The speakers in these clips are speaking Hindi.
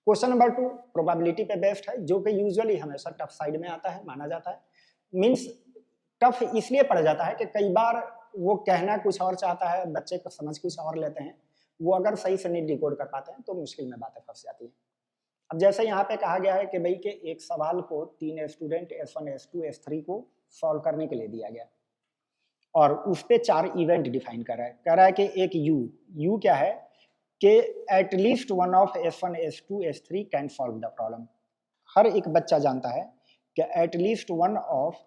क्वेश्चन नंबर 2 प्रोबेबिलिटी पे बेस्ड है, जो कि यूजुअली हमेशा टफ साइड में आता है, माना जाता है। मींस टफ इसलिए पड़ जाता है कि कई बार वो कहना कुछ और चाहता है, बच्चे को समझ कुछ और लेते हैं, वो अगर सही से नहीं डिकोड कर पाते हैं तो मुश्किल में बातें फंस जाती हैं। अब जैसे यहाँ पे कहा गया है कि भाई के एक सवाल को 3 स्टूडेंट S1, S2, S3 को सॉल्व करने के लिए दिया गया और उस पे 4 इवेंट डिफाइन कर रहा है। कह रहा है कि एक यू क्या है कि at least one of S1, S2, S3 can solve the problem. हर एक बच्चा जानता है कि at least one of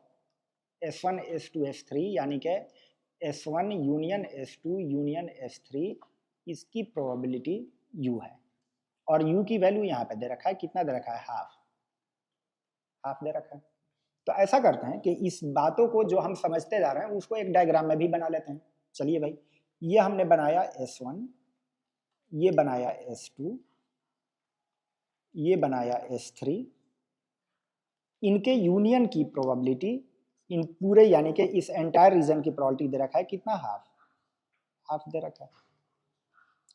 S1, S2, S3 यानी कि S1 union S2 union S3 इसकी प्रोबेबिलिटी U है और U की वैल्यू यहाँ पे दे रखा है, कितना दे रखा है, हाफ दे रखा है। तो ऐसा करते हैं कि इस बातों को जो हम समझते जा रहे हैं उसको एक डायग्राम में भी बना लेते हैं। चलिए भाई, ये हमने बनाया S1, ये बनाया S2, ये बनाया S3, इनके यूनियन की प्रोबेबिलिटी इन पूरे यानी कि इस एंटायर रीजन की प्रोबेबिलिटी दे रखा है, कितना, हाफ दे रखा है।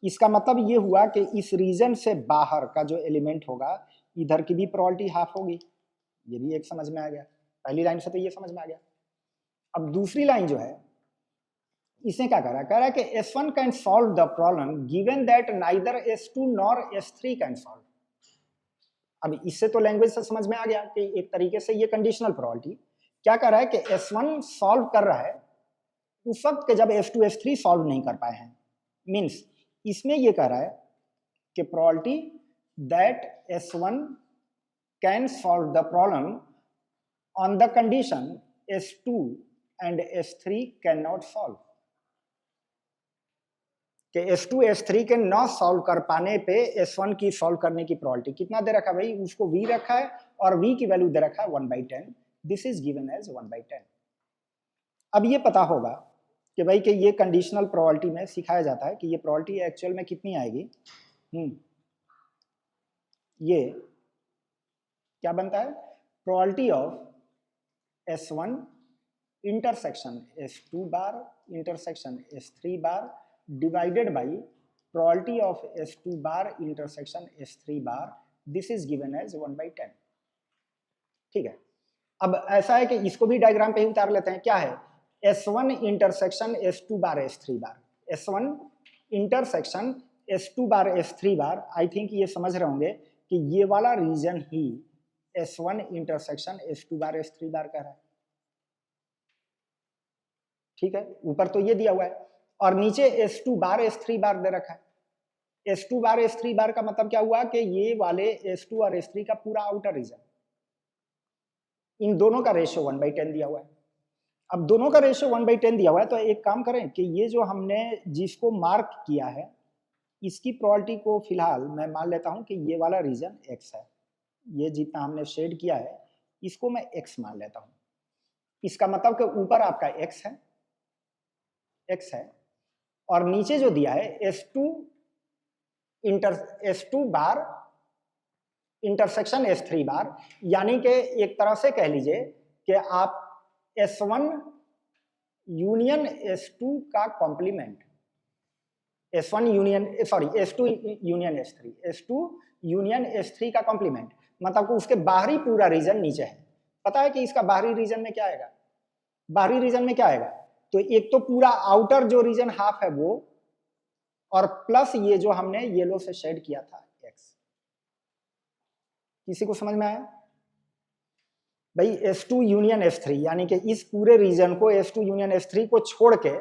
इसका मतलब ये हुआ कि इस रीजन से बाहर का जो एलिमेंट होगा इधर की भी प्रोबेबिलिटी हाफ होगी। ये भी एक समझ में आ गया, पहली लाइन से तो ये समझ में आ गया। अब दूसरी लाइन जो है इसने क्या करा, कह रहा है कि S1 can solve the problem given that neither S2 nor S3 can solve. अब इससे तो लैंग्वेज से समझ में आ गया कि एक तरीके से ये कंडीशनल प्रोबेबिलिटी क्या कर रहा है कि S1 सॉल्व कर रहा है उस वक्त के जब S2, S3 सॉल्व नहीं कर पाए हैं। मीन्स इसमें ये कह रहा है कि probability that S1 can solve the problem on the condition S2 and S3 can not solve, कि S2, S3 के नॉट सॉल्व कर पाने पे S1 की सॉल्व करने की प्रोबेबिलिटी कितना दे रखा है भाई, उसको V रखा है और V की वैल्यू दे रखा है 1/10। This is given as 1/10। अब ये पता होगा कि भाई कि ये कंडीशनल प्रोबेबिलिटी में सिखाया जाता है कि ये प्रोबेबिलिटी एक्चुअल में कितनी आएगी। ये क्या बनता है, probability of S1 intersection S2 bar intersection S3 bar divided by probability of S2 bar intersection S3 bar, this is given as 1/10। ठीक है, अब ऐसा है कि इसको भी डायग्राम पे ही उतार लेते हैं। क्या है, S1 intersection S2 bar S3 bar, S1 intersection S2 bar S3 bar. I think ये समझ रहे होंगे कि ये वाला रीजन ही S1 इंटरसेक्शन S2 बार S3 बार का है। ठीक है, ऊपर तो ये दिया हुआ है और नीचे S2 बार S3 बार दे रखा है। S2 बार S3 बार का मतलब क्या हुआ कि ये वाले S2 और S3 का पूरा आउटर रीजन, इन दोनों का रेशियो 1/10 दिया हुआ है। अब दोनों का रेशियो 1/10 दिया हुआ है तो एक काम करें कि ये जो हमने जिसको मार्क किया है इसकी प्रोबेबिलिटी को फिलहाल मैं मान लेता हूं कि ये वाला रीजन X है। ये जितना हमने शेड किया है इसको मैं X मान लेता हूं। इसका मतलब कि ऊपर आपका X है और नीचे जो दिया है S2 बार इंटरसेक्शन S3 बार, यानी कि एक तरह से कह लीजिए कि आप S1 यूनियन S2 का complement, S2 union S3, S2 union S3 का कॉम्प्लीमेंट, मतलब कि उसके बाहरी पूरा रीजन नीचे है। पता है कि इसका बाहरी रीजन में क्या आएगा, बाहरी रीजन में क्या आएगा, तो एक तो पूरा आउटर जो रीजन हाफ है वो, और प्लस ये जो हमने येलो से शेड किया था X। किसी को समझ में आया भाई, S2 यूनियन S3 यानी कि इस पूरे रीजन को S2 यूनियन S3 को छोड़ के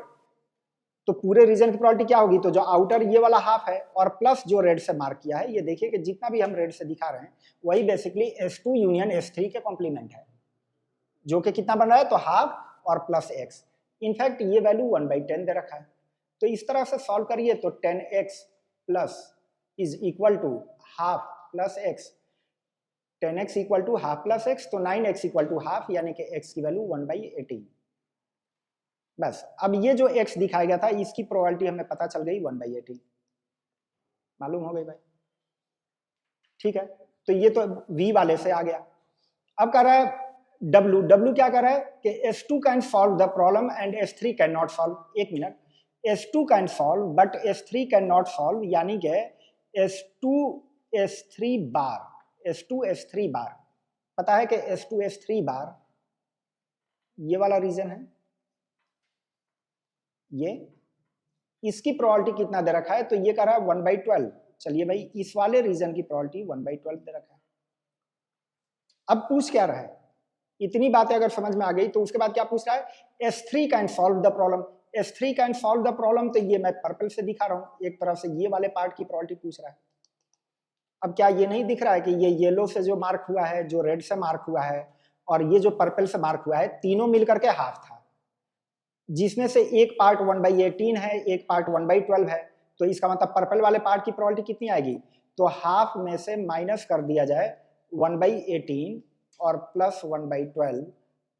तो पूरे रीजन की प्रोबेबिलिटी क्या होगी, तो जो आउटर ये वाला हाफ है और प्लस जो रेड से मार्क किया है, ये देखिए कि जितना भी हम रेड से दिखा रहे हैं वही बेसिकली S2 यूनियन S3 के कॉम्प्लीमेंट है, जो कि कितना बन रहा है, तो हाफ और प्लस X। इनफैक्ट ये वैल्यू 1/10 दे रखा है। तो इस तरह से सॉल्व करिए तो 10x plus is equal to half plus x, 10x equal to half plus x, तो 9x इक्वल टू हाफ, यानी कि x की वैल्यू 1/18। बस, अब ये जो x दिखाया गया था इसकी प्रोबेबिलिटी हमें पता चल गई 1/18, मालूम हो गई भाई। ठीक है, तो ये तो v वाले से आ गया। अब कह रहा है W क्या कर रहा है कि S2 can solve the problem and S3 can not solve. एक minute, S2 can solve but S3 can not solve, यानी कि S2 S3 बार, S2 S3 बार, पता है कि S2 S3 बार ये वाला रीजन है, ये इसकी प्रोबेबिलिटी कितना दे रखा है, तो ये कह रहा है 1/12। चलिए भाई इस वाले रीजन की प्रोबेबिलिटी 1/12 दे रखा है। अब पूछ क्या रहा है, इतनी बातें अगर समझ में आ गई तो उसके बाद क्या पूछ रहा है, S3 can solve the problem. S3 can solve the problem, तो ये मैं पर्पल से दिखा रहा हूं, एक तरफ से ये वाले पार्ट की प्रोबेबिलिटी पूछ रहा है। अब क्या ये नहीं दिख रहा है कि ये येलो से जो मार्क हुआ है, जो रेड से मार्क हुआ है, और ये जो पर्पल से मार्क हुआ है, तीनों मिलकर के हाफ था, जिसमें से एक पार्ट 1/18 है, एक पार्ट 1/12 है। तो इसका मतलब पर्पल वाले पार्ट की प्रोबेबिलिटी कितनी आएगी, तो हाफ में से माइनस कर दिया जाए 1/18 और प्लस 1/12,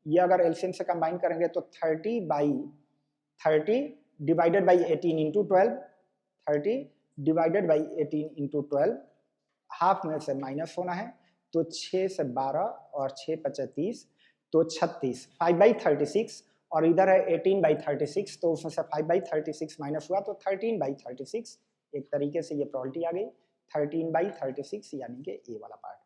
ये अगर एलसीएम से कंबाइन करेंगे तो 30/30 divided by 18 into 12, 30 divided by 18 into 12, half में से माइनस होना है, तो 6 से 12 और 6×5 तो 36, 5/36, और इधर है 18/36, तो उसमें से 5/36 माइनस हुआ तो 13/36। एक तरीके से ये प्रोबेबिलिटी आ गई 13/36, यानी कि ए वाला पार्ट।